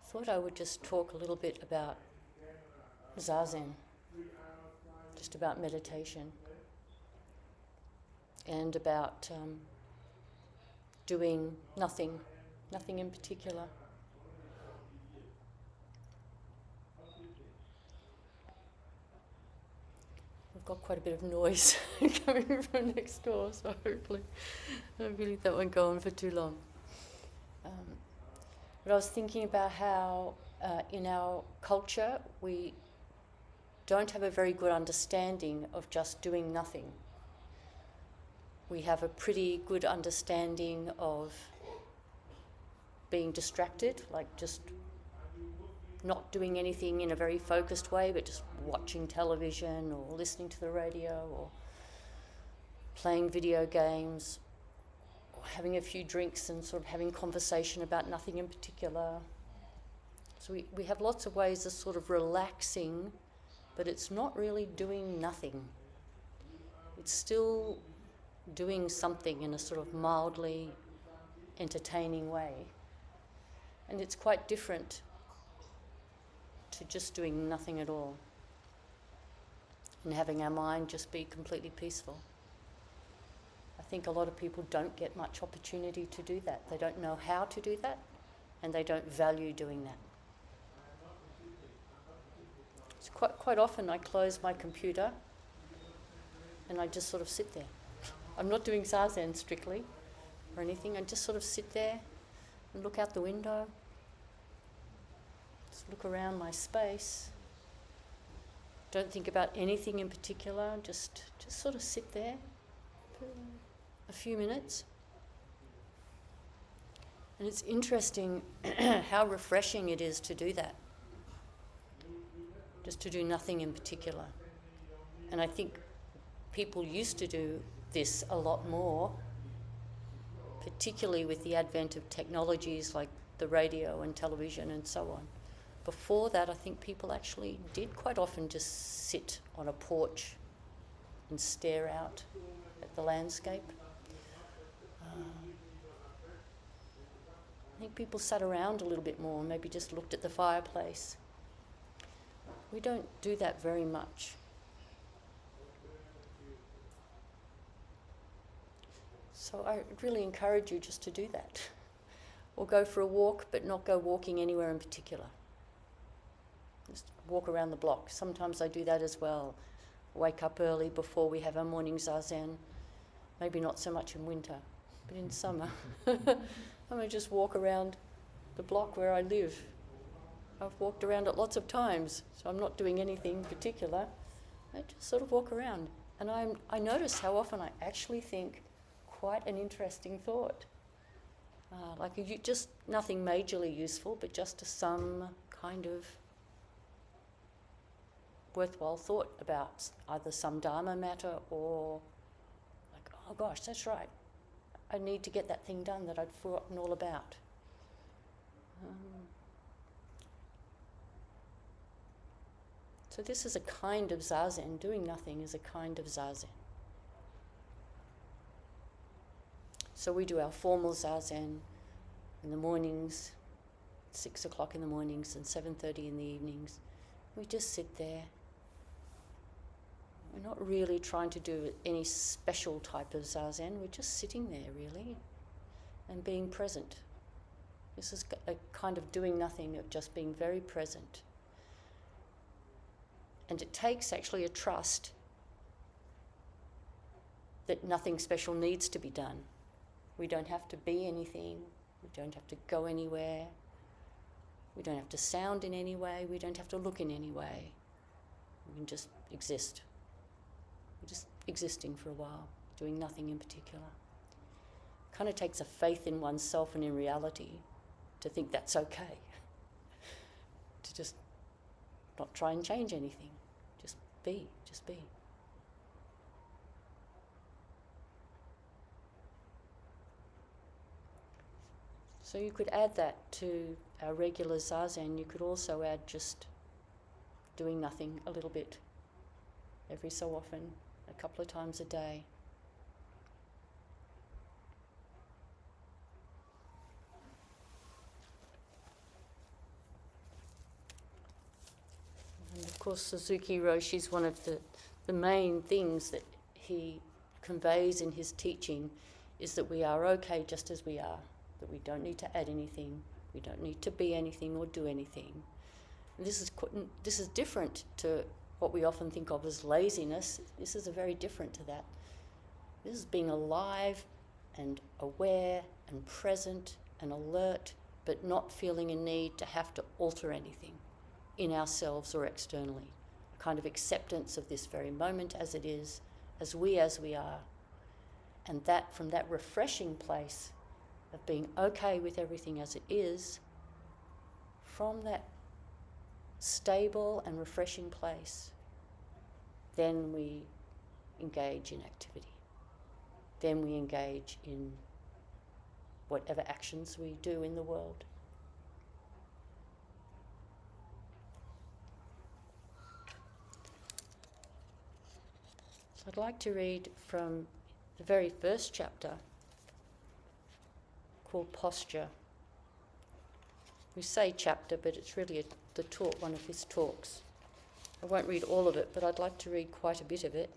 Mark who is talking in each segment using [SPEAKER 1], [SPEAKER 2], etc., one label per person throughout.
[SPEAKER 1] thought I would just talk a little bit about zazen, just about meditation, and about doing nothing in particular. I've got quite a bit of noise coming from next door, so hopefully that won't go on for too long. But I was thinking about how in our culture we don't have a very good understanding of just doing nothing. We have a pretty good understanding of being distracted, like just not doing anything in a very focused way, but just watching television or listening to the radio or playing video games or having a few drinks and sort of having conversation about nothing in particular. So we have lots of ways of sort of relaxing, but it's not really doing nothing. It's still doing something in a sort of mildly entertaining way. And it's quite different to just doing nothing at all and having our mind just be completely peaceful. I think a lot of people don't get much opportunity to do that. They don't know how to do that, and they don't value doing that. So quite often I close my computer and I just sort of sit there. I'm not doing zazen strictly or anything. I just sort of sit there and look out the window, just look around my space. Don't think about anything in particular, just sort of sit there for a few minutes. And it's interesting how refreshing it is to do that, just to do nothing in particular. And I think people used to do this a lot more, particularly with the advent of technologies like the radio and television and so on. Before that, I think people actually did quite often just sit on a porch and stare out at the landscape. I think people sat around a little bit more, maybe just looked at the fireplace. We don't do that very much. So I really encourage you just to do that. Or go for a walk, but not go walking anywhere in particular. Just walk around the block. Sometimes I do that as well. Wake up early before we have our morning zazen. Maybe not so much in winter, but in summer. I'm going to just walk around the block where I live. I've walked around it lots of times, so I'm not doing anything particular. I just sort of walk around. And I notice how often I actually think quite an interesting thought. Just nothing majorly useful, but just some kind of worthwhile thought about either some Dharma matter or like, oh gosh, that's right. I need to get that thing done that I'd forgotten all about. So this is a kind of zazen. Doing nothing is a kind of zazen. So we do our formal zazen in the mornings, 6 o'clock in the mornings and 7:30 in the evenings. We just sit there. We're not really trying to do any special type of zazen. We're just sitting there, really, and being present. This is a kind of doing nothing, of just being very present. And it takes actually a trust that nothing special needs to be done. We don't have to be anything. We don't have to go anywhere. We don't have to sound in any way. We don't have to look in any way. We can just exist. We're just existing for a while, doing nothing in particular. It kind of takes a faith in oneself and in reality to think that's okay. To just not try and change anything. Just be. So you could add that to our regular zazen. You could also add just doing nothing a little bit every so often, a couple of times a day. And of course, Suzuki Roshi's one of the main things that he conveys in his teaching is that we are okay just as we are, that we don't need to add anything, we don't need to be anything or do anything. And this is different to what we often think of as laziness. This is very different to that. This is being alive and aware and present and alert, but not feeling a need to have to alter anything in ourselves or externally. A kind of acceptance of this very moment as it is, as we are. And that, from that refreshing place of being okay with everything as it is, from that stable and refreshing place, then we engage in activity. Then we engage in whatever actions we do in the world. So I'd like to read from the very first chapter, called Posture. We say chapter, but it's really one of his talks. I won't read all of it, but I'd like to read quite a bit of it.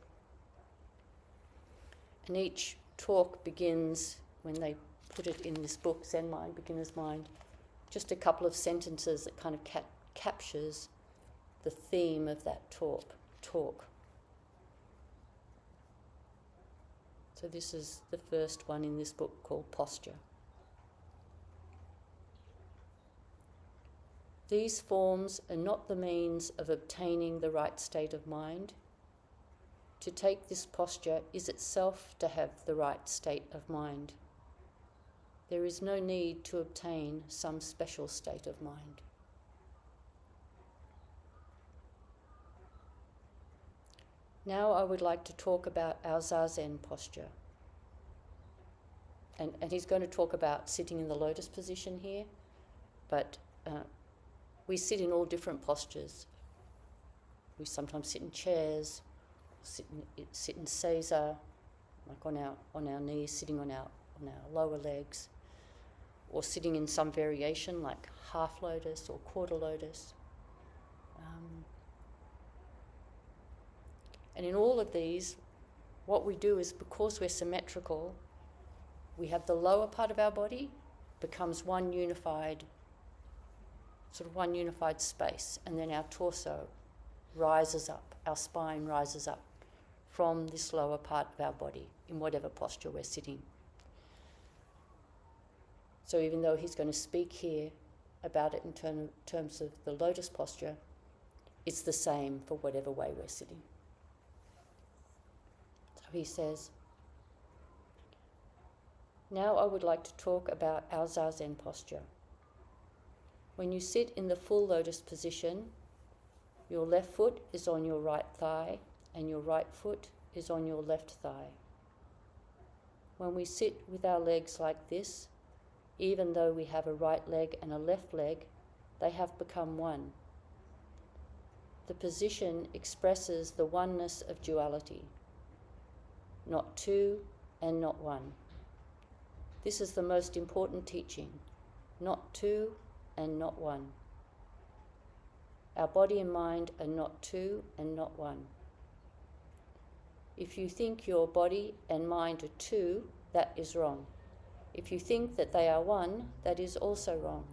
[SPEAKER 1] And each talk begins, when they put it in this book, Zen Mind, Beginner's Mind, just a couple of sentences that kind of captures the theme of that talk. So this is the first one in this book, called Posture. These forms are not the means of obtaining the right state of mind. To take this posture is itself to have the right state of mind. There is no need to obtain some special state of mind. Now I would like to talk about our zazen posture. And he's going to talk about sitting in the lotus position here, but we sit in all different postures. We sometimes sit in chairs, sit in seiza, like on our knees, sitting on our lower legs, or sitting in some variation like half lotus or quarter lotus. And in all of these, what we do is, because we're symmetrical, we have the lower part of our body becomes one unified space, and then our torso rises up, our spine rises up from this lower part of our body in whatever posture we're sitting. So even though he's going to speak here about it in terms of the lotus posture, it's the same for whatever way we're sitting. So he says, now I would like to talk about our zazen posture. When you sit in the full lotus position, your left foot is on your right thigh and your right foot is on your left thigh. When we sit with our legs like this, even though we have a right leg and a left leg, they have become one. The position expresses the oneness of duality, not two and not one. This is the most important teaching, not two and not one. Our body and mind are not two and not one. If you think your body and mind are two, that is wrong. If you think that they are one, that is also wrong.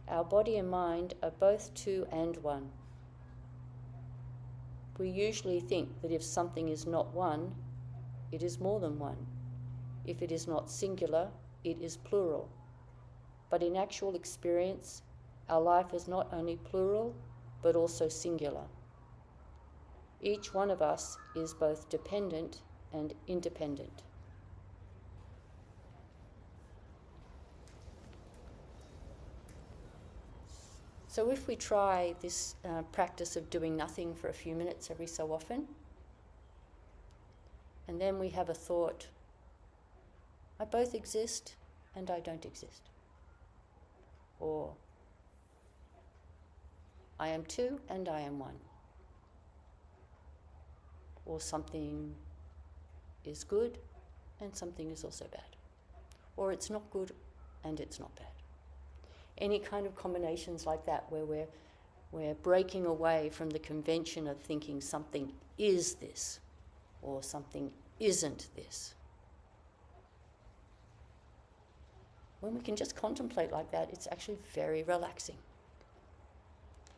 [SPEAKER 1] Our body and mind are both two and one. We usually think that if something is not one, it is more than one. If it is not singular, it is plural. But in actual experience, our life is not only plural, but also singular. Each one of us is both dependent and independent. So if we try this practice of doing nothing for a few minutes every so often, and then we have a thought, I both exist and I don't exist. Or I am two and I am one. Or something is good and something is also bad. Or it's not good and it's not bad. Any kind of combinations like that where we're We're breaking away from the convention of thinking something is this or something isn't this. When we can just contemplate like that, it's actually very relaxing.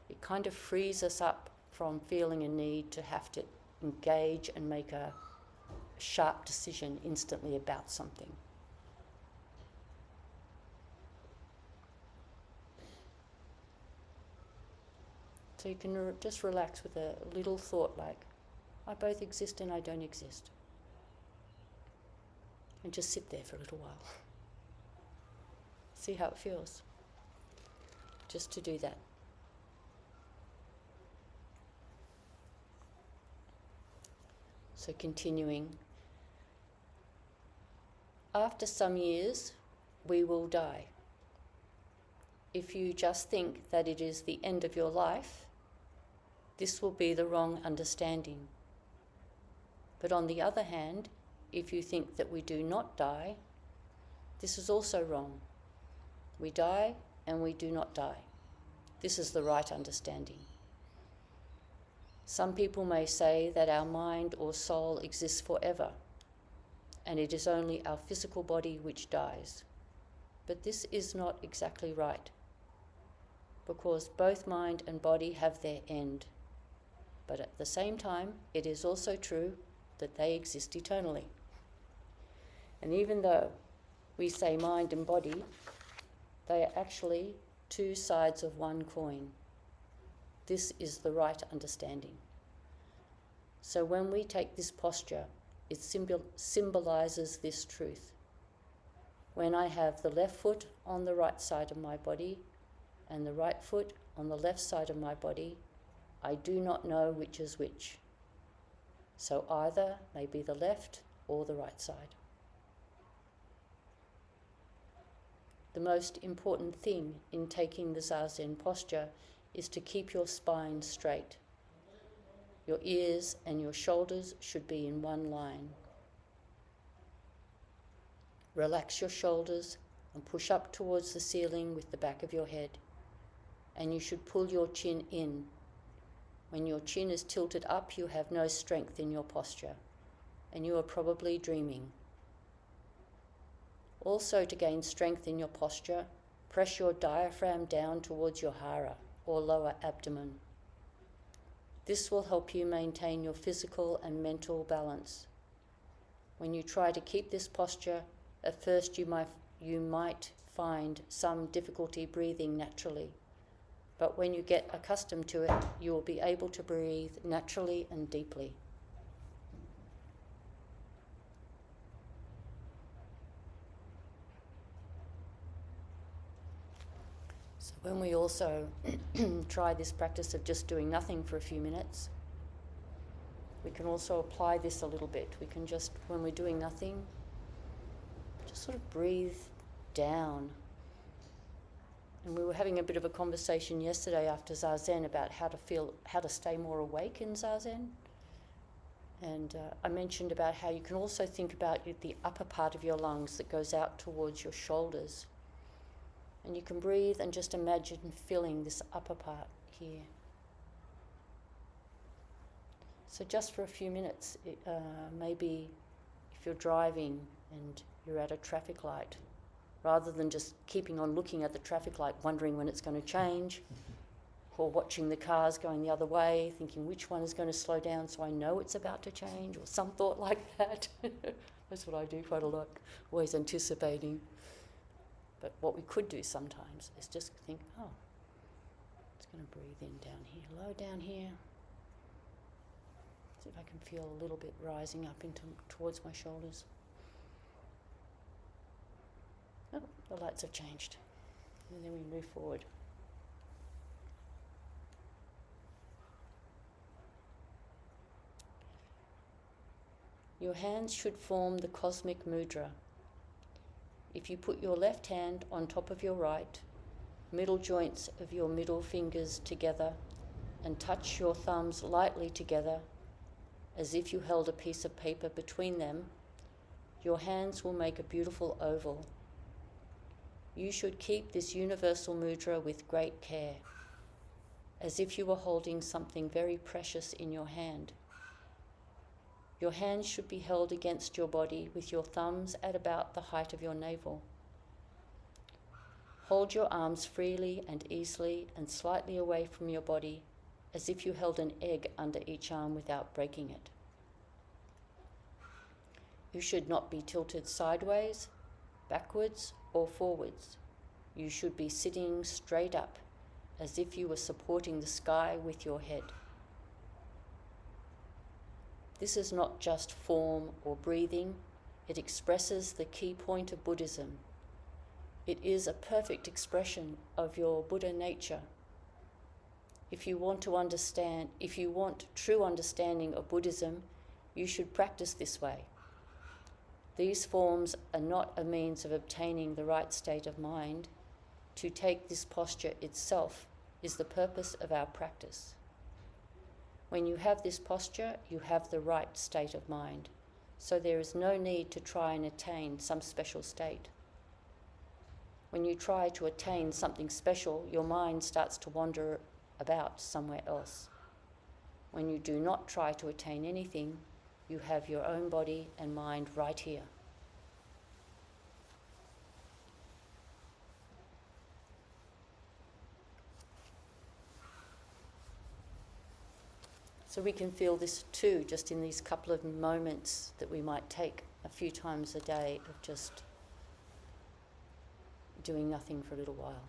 [SPEAKER 1] It kind of frees us up from feeling a need to have to engage and make a sharp decision instantly about something. So you can just relax with a little thought like, I both exist and I don't exist. And just sit there for a little while. See how it feels. Just to do that. So continuing. After some years, we will die. If you just think that it is the end of your life, this will be the wrong understanding. But on the other hand, if you think that we do not die, this is also wrong. We die and we do not die. This is the right understanding. Some people may say that our mind or soul exists forever, and it is only our physical body which dies. But this is not exactly right, because both mind and body have their end. But at the same time, it is also true that they exist eternally. And even though we say mind and body, they are actually two sides of one coin. This is the right understanding. So when we take this posture, it symbolizes this truth. When I have the left foot on the right side of my body and the right foot on the left side of my body, I do not know which is which. So either may be the left or the right side. The most important thing in taking the zazen posture is to keep your spine straight. Your ears and your shoulders should be in one line. Relax your shoulders and push up towards the ceiling with the back of your head. And you should pull your chin in. When your chin is tilted up, you have no strength in your posture, and you are probably dreaming. Also, to gain strength in your posture, press your diaphragm down towards your hara, or lower abdomen. This will help you maintain your physical and mental balance. When you try to keep this posture, at first you might find some difficulty breathing naturally. But when you get accustomed to it, you will be able to breathe naturally and deeply. So when we also try this practice of just doing nothing for a few minutes, we can also apply this a little bit. We can just, when we're doing nothing, just sort of breathe down. And we were having a bit of a conversation yesterday after zazen about how to stay more awake in zazen. And I mentioned about how you can also think about the upper part of your lungs that goes out towards your shoulders. And you can breathe and just imagine filling this upper part here. So just for a few minutes, maybe if you're driving and you're at a traffic light, rather than just keeping on looking at the traffic light, wondering when it's going to change, or watching the cars going the other way, thinking which one is going to slow down so I know it's about to change, or some thought like that. That's what I do quite a lot, always anticipating. But what we could do sometimes is just think, oh, it's going to breathe in down here, low down here. See if I can feel a little bit rising up towards my shoulders. Oh, the lights have changed. And then we move forward. Your hands should form the cosmic mudra. If you put your left hand on top of your right, middle joints of your middle fingers together, and touch your thumbs lightly together, as if you held a piece of paper between them, your hands will make a beautiful oval. You should keep this universal mudra with great care. as if you were holding something very precious in your hand. Your hand should be held against your body with your thumbs at about the height of your navel. Hold your arms freely and easily and slightly away from your body, as if you held an egg under each arm without breaking it. You should not be tilted sideways, backwards, or forwards. You should be sitting straight up, as if you were supporting the sky with your head. This is not just form or breathing, it expresses the key point of Buddhism. It is a perfect expression of your Buddha nature. If you want true understanding of Buddhism, you should practice this way. These forms are not a means of obtaining the right state of mind. To take this posture itself is the purpose of our practice. When you have this posture, you have the right state of mind, so there is no need to try and attain some special state. When you try to attain something special, your mind starts to wander about somewhere else. When you do not try to attain anything, you have your own body and mind right here. So we can feel this too, just in these couple of moments that we might take a few times a day of just doing nothing for a little while.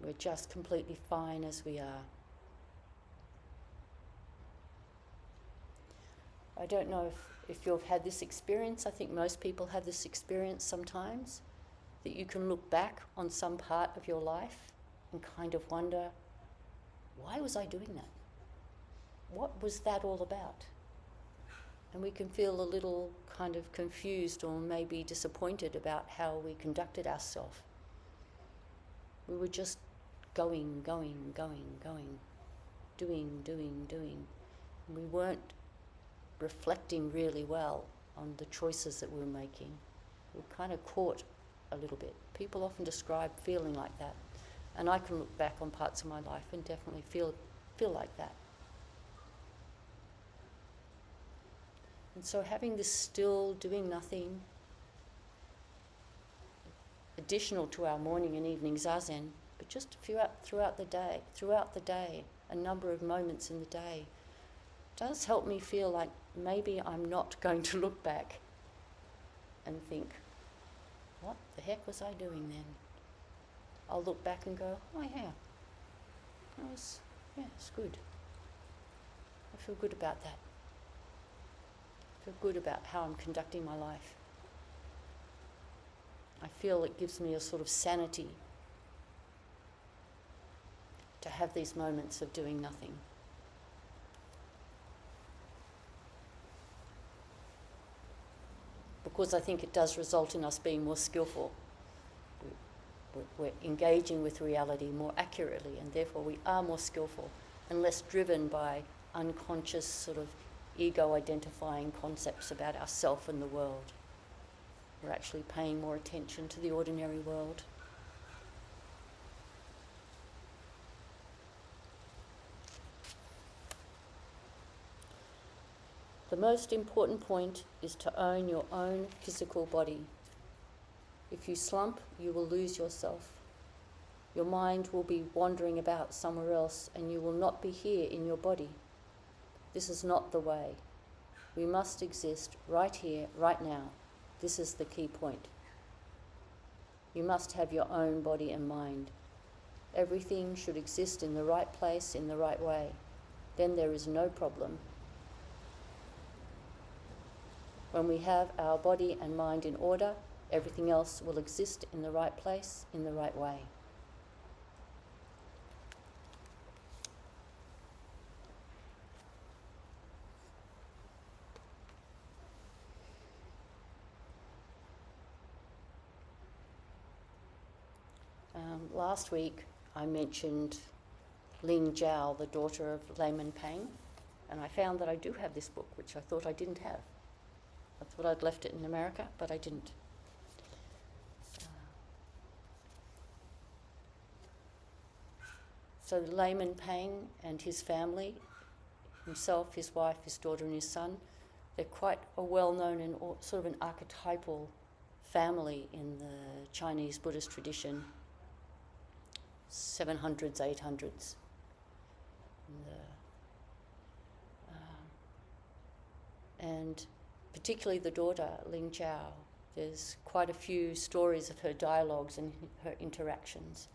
[SPEAKER 1] We're just completely fine as we are. I don't know if you've had this experience. I think most people have this experience sometimes, that you can look back on some part of your life and kind of wonder, why was I doing that? What was that all about? And we can feel a little kind of confused or maybe disappointed about how we conducted ourselves. We were just going, doing. And we weren't reflecting really well on the choices that we were making. We were kind of caught a little bit. People often describe feeling like that. And I can look back on parts of my life and definitely feel like that. And so having this still doing nothing, additional to our morning and evening zazen, but just throughout the day, a number of moments in the day, does help me feel like maybe I'm not going to look back and think, what the heck was I doing then? I'll look back and go, oh yeah, it's good. I feel good about that. I feel good about how I'm conducting my life. I feel it gives me a sort of sanity to have these moments of doing nothing. Because I think it does result in us being more skillful. We're engaging with reality more accurately, and therefore we are more skillful and less driven by unconscious sort of ego-identifying concepts about ourself and the world. We're actually paying more attention to the ordinary world. The most important point is to own your own physical body. If you slump, you will lose yourself. Your mind will be wandering about somewhere else, and you will not be here in your body. This is not the way. We must exist right here, right now. This is the key point. You must have your own body and mind. Everything should exist in the right place, in the right way. Then there is no problem. When we have our body and mind in order, everything else will exist in the right place, in the right way. Last week I mentioned Ling Zhao, the daughter of Layman Pang, and I found that I do have this book, which I thought I didn't have. I thought I'd left it in America, but I didn't. So the layman Pang and his family, himself, his wife, his daughter and his son, they're quite a well-known and sort of an archetypal family in the Chinese Buddhist tradition, 700s, 800s. And particularly the daughter, Ling Chao, there's quite a few stories of her dialogues and her interactions.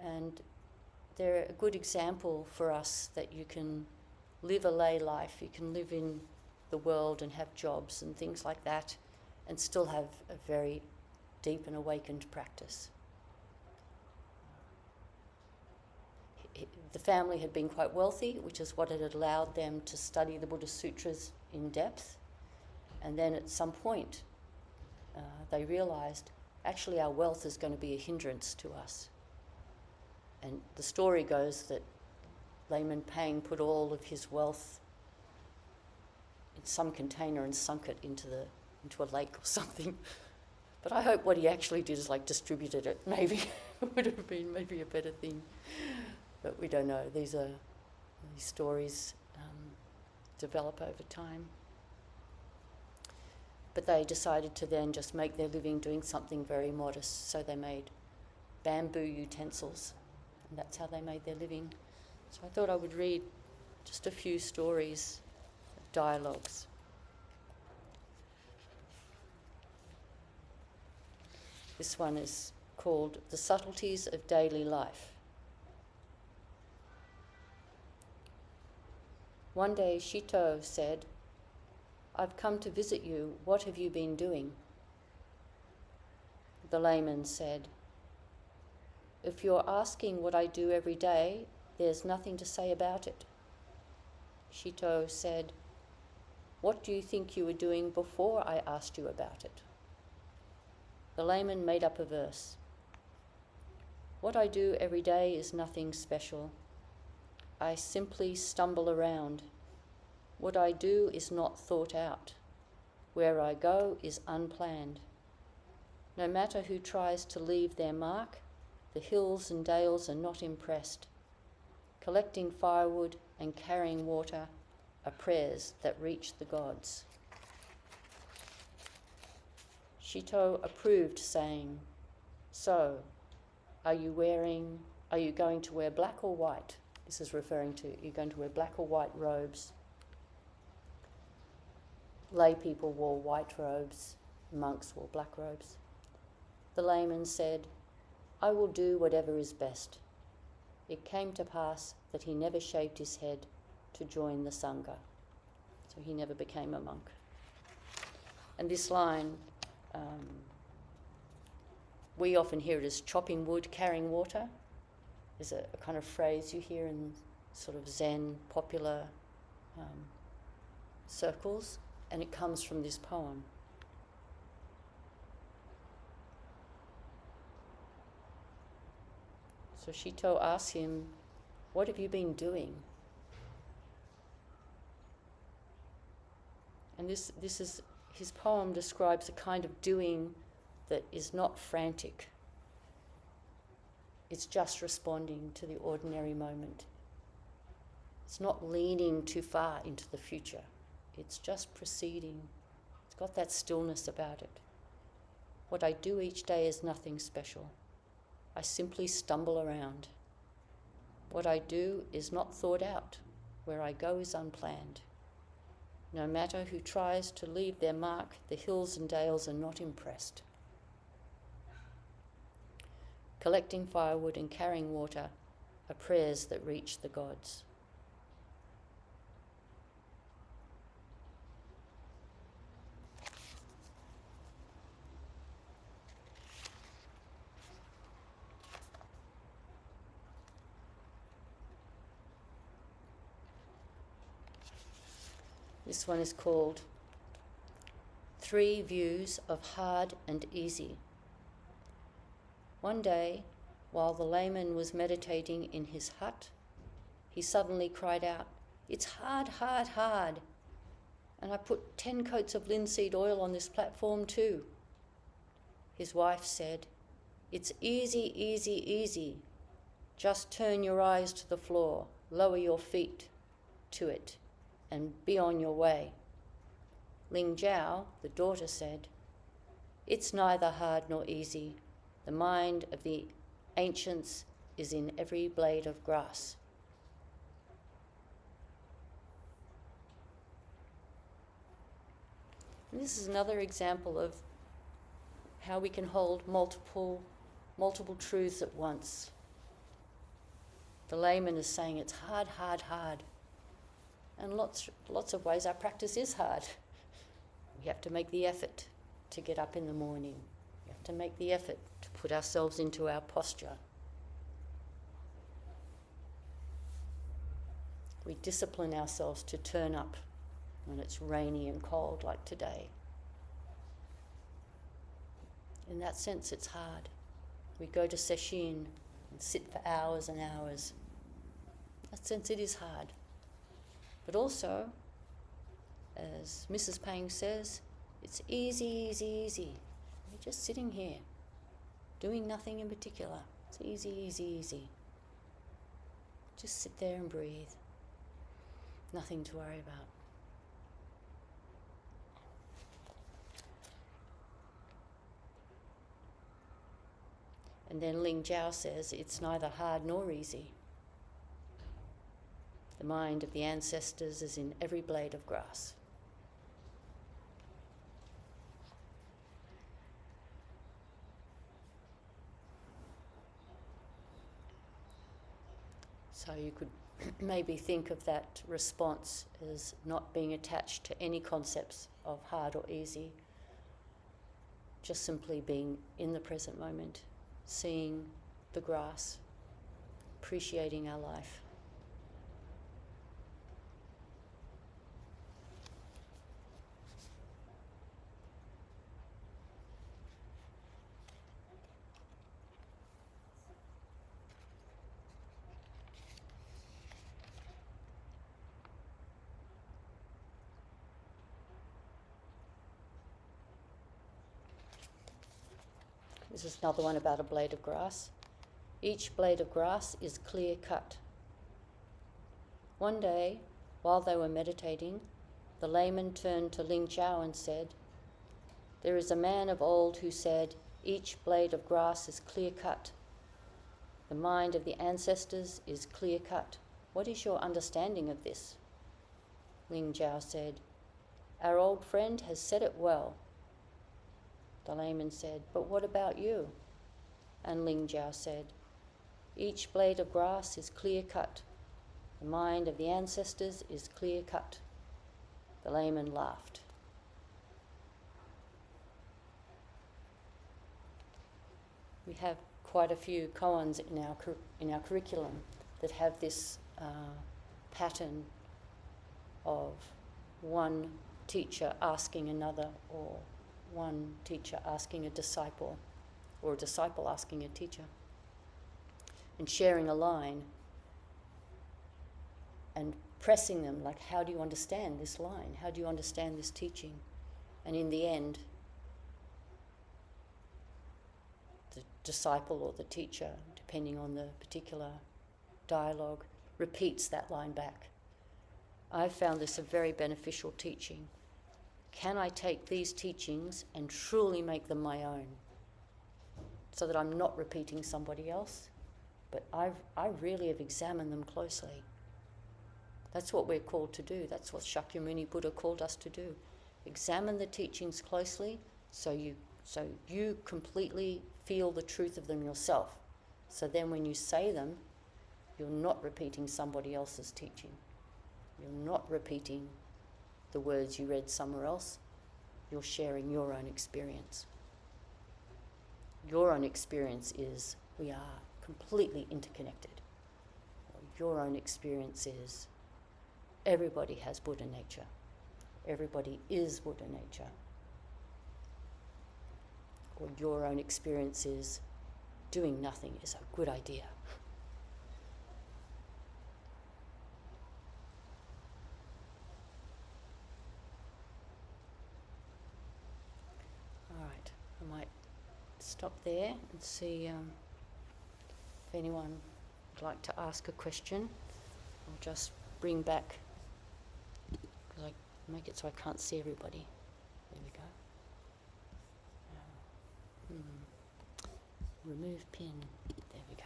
[SPEAKER 1] And they're a good example for us that you can live a lay life, you can live in the world and have jobs and things like that, and still have a very deep and awakened practice. The family had been quite wealthy, which is what had allowed them to study the Buddhist sutras in depth. And then at some point, they realized, actually our wealth is going to be a hindrance to us. And the story goes that Layman Pang put all of his wealth in some container and sunk it into a lake or something. But I hope what he actually did is like distributed it. Maybe it would have been maybe a better thing. But we don't know. These stories develop over time. But they decided to then just make their living doing something very modest. So they made bamboo utensils, and that's how they made their living. So I thought I would read just a few stories, dialogues. This one is called The Subtleties of Daily Life. One day Shito said, "I've come to visit you. What have you been doing?" The layman said, "If you're asking what I do every day, there's nothing to say about it." Shito said, "What do you think you were doing before I asked you about it?" The layman made up a verse. "What I do every day is nothing special. I simply stumble around. What I do is not thought out. Where I go is unplanned. No matter who tries to leave their mark, the hills and dales are not impressed. Collecting firewood and carrying water are prayers that reach the gods." Shito approved, saying, "So, are you going to wear black or white?" This is referring to, you're going to wear black or white robes. Lay people wore white robes, monks wore black robes. The layman said, "I will do whatever is best." It came to pass that he never shaved his head to join the Sangha. So he never became a monk. And this line, we often hear it as chopping wood, carrying water. Is a kind of phrase you hear in sort of Zen popular circles, and it comes from this poem. So Shito asks him, "What have you been doing?" And this is, his poem describes a kind of doing that is not frantic. It's just responding to the ordinary moment. It's not leaning too far into the future. It's just proceeding. It's got that stillness about it. What I do each day is nothing special. I simply stumble around. What I do is not thought out. Where I go is unplanned. No matter who tries to leave their mark, the hills and dales are not impressed. Collecting firewood and carrying water are prayers that reach the gods. This one is called 3 Views of Hard and Easy. One day, while the layman was meditating in his hut, he suddenly cried out, "It's hard, hard, hard." And I put 10 coats of linseed oil on this platform too. His wife said, "It's easy, easy, easy. Just turn your eyes to the floor, lower your feet to it, and be on your way." Ling Jiao, the daughter, said, "It's neither hard nor easy. The mind of the ancients is in every blade of grass." And this is another example of how we can hold multiple truths at once. The layman is saying it's hard, hard, hard. And lots of ways our practice is hard. We have to make the effort to get up in the morning. We have to make the effort to put ourselves into our posture. We discipline ourselves to turn up when it's rainy and cold like today. In that sense, it's hard. We go to sesshin and sit for hours and hours. In that sense, it is hard. But also, as Mrs. Pang says, it's easy, easy, easy. We're just sitting here, doing nothing in particular. It's easy, easy, easy. Just sit there and breathe. Nothing to worry about. And then Ling Jiao says, it's neither hard nor easy. The mind of the ancestors is in every blade of grass. So you could maybe think of that response as not being attached to any concepts of hard or easy, just simply being in the present moment, seeing the grass, appreciating our life. This is another one about a blade of grass. Each blade of grass is clear cut. One day, while they were meditating, the layman turned to Ling Jiao and said, "There is a man of old who said, 'Each blade of grass is clear cut. The mind of the ancestors is clear cut. What is your understanding of this?' Ling Jiao said, 'Our old friend has said it well.' The layman said, 'But what about you?' And Ling Jiao said, 'Each blade of grass is clear cut. The mind of the ancestors is clear cut.' The layman laughed. We have quite a few koans in our curriculum that have this pattern of one teacher asking another, or one teacher asking a disciple, or a disciple asking a teacher, and sharing a line and pressing them, like, how do you understand this line? How do you understand this teaching? And in the end, the disciple or the teacher, depending on the particular dialogue, repeats that line back. I've found this a very beneficial teaching. Can I take these teachings and truly make them my own, so that I'm not repeating somebody else, but I really have examined them closely? That's what we're called to do. That's what Shakyamuni Buddha called us to do. Examine the teachings closely so you completely feel the truth of them yourself. So then when you say them, you're not repeating somebody else's teaching. You're not repeating the words you read somewhere else. You're sharing your own experience. Your own experience is we are completely interconnected. Your own experience is everybody has Buddha nature. Everybody is Buddha nature. Or your own experience is doing nothing is a good idea. stop there and see if anyone would like to ask a question. I'll just bring back, because I make it so I can't see everybody. There we go. Remove pin. There we go.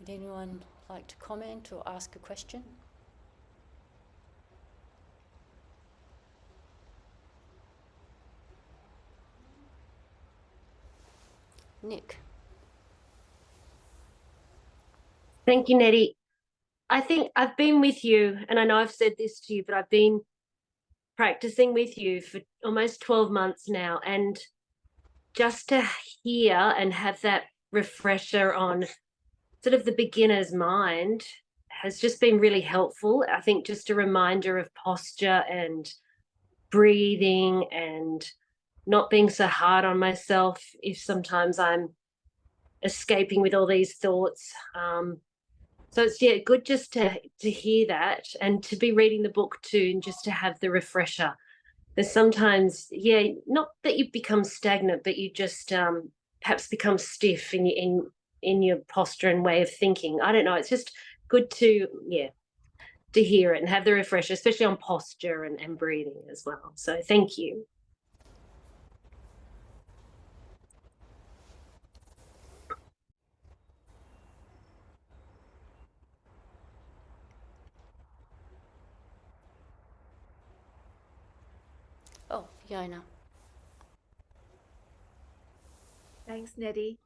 [SPEAKER 1] Would anyone like to comment or ask a question? Nick.
[SPEAKER 2] Thank you, Neti. I think I've been with you, and I know I've said this to you, but I've been practicing with you for almost 12 months now. And just to hear and have that refresher on sort of the beginner's mind has just been really helpful. I think just a reminder of posture and breathing and not being so hard on myself if sometimes I'm escaping with all these thoughts. So it's good just to hear that and to be reading the book too, and just to have the refresher. There's sometimes, not that you become stagnant, but you just perhaps become stiff in your posture and way of thinking. I don't know. It's just good to hear it and have the refresher, especially on posture and breathing as well. So thank you.
[SPEAKER 1] Oh, Fiona.
[SPEAKER 3] Thanks, Neti.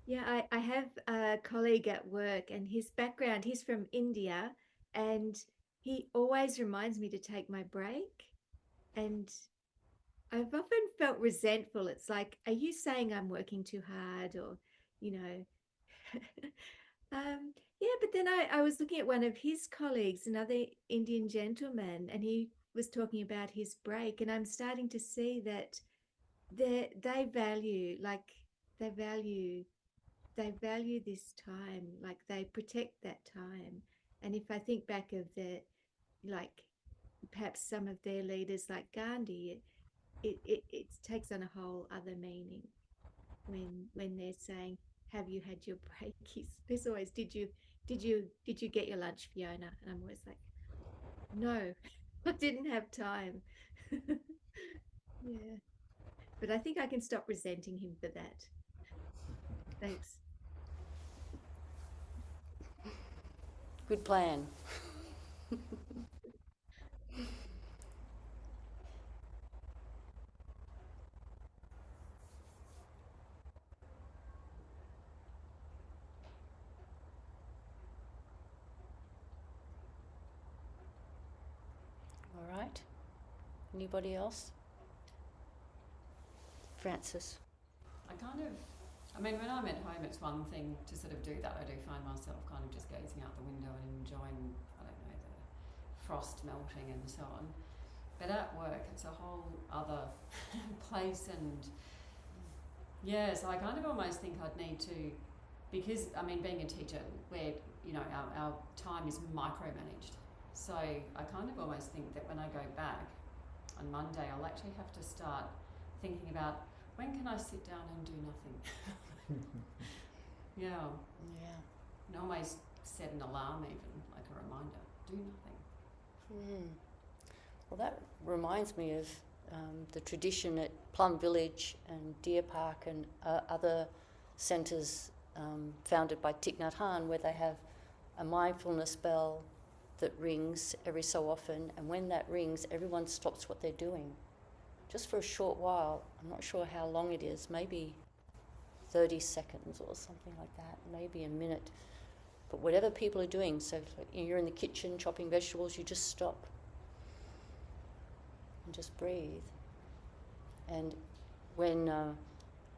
[SPEAKER 3] Yeah, I have a colleague at work, and his background, he's from India, and he always reminds me to take my break. And I've often felt resentful. It's like, are you saying I'm working too hard, or, you know? Yeah, but then I was looking at one of his colleagues, another Indian gentleman, and he was talking about his break, and I'm starting to see that they value, like, they value they value this time, like they protect that time. And if I think back of like perhaps some of their leaders like Gandhi, it takes on a whole other meaning when they're saying, have you had your break? There's always, did you get your lunch, Fiona? And I'm always like, no, I didn't have time. Yeah, but I think I can stop resenting him for that. Thanks.
[SPEAKER 1] Good plan. All right. Anybody else? Francis.
[SPEAKER 4] When I'm at home, it's one thing to sort of do that. I do find myself kind of just gazing out the window and enjoying, I don't know, the frost melting and so on. But at work, it's a whole other place, and so I kind of almost think I'd need to, because, being a teacher, where, our time is micromanaged. So I kind of almost think that when I go back on Monday, I'll actually have to start thinking about, when can I sit down and do nothing? Yeah. And almost set an alarm, even, like a reminder, do nothing.
[SPEAKER 1] Well, that reminds me of the tradition at Plum Village and Deer Park and other centres founded by Thich Nhat Hanh, where they have a mindfulness bell that rings every so often, and when that rings, everyone stops what they're doing, just for a short while. I'm not sure how long it is, maybe 30 seconds or something like that, maybe a minute. But whatever people are doing, so if you're in the kitchen chopping vegetables, you just stop and just breathe. And when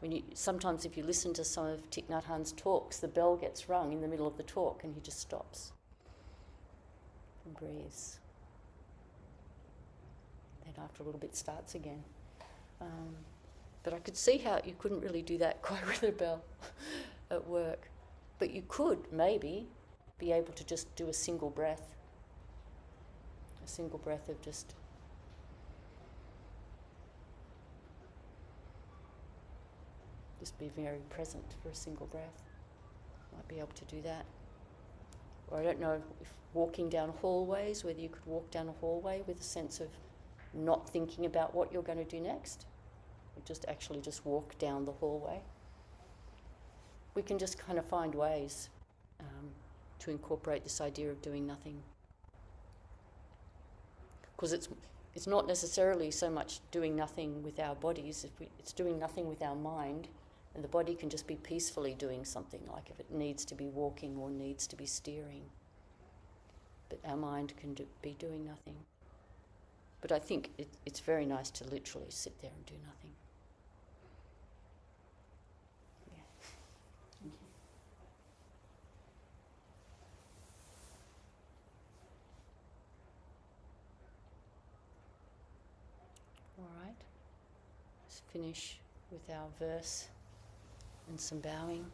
[SPEAKER 1] you, sometimes if you listen to some of Thich Nhat Hanh's talks, the bell gets rung in the middle of the talk and he just stops and breathes. Then after a little bit starts again. But I could see how you couldn't really do that quite with a bell at work. But you could maybe be able to just do a single breath of just Just be very present for a single breath. Might be able to do that. Or I don't know if walking down hallways, whether you could walk down a hallway with a sense of not thinking about what you're going to do next. Or just actually just walk down the hallway. We can just kind of find ways to incorporate this idea of doing nothing. Because it's not necessarily so much doing nothing with our bodies, it's doing nothing with our mind, and the body can just be peacefully doing something, like if it needs to be walking or needs to be steering. But our mind can be doing nothing. But I think it's very nice to literally sit there and do nothing. Yeah.
[SPEAKER 4] Thank you.
[SPEAKER 1] All right. Let's finish with our verse and some bowing.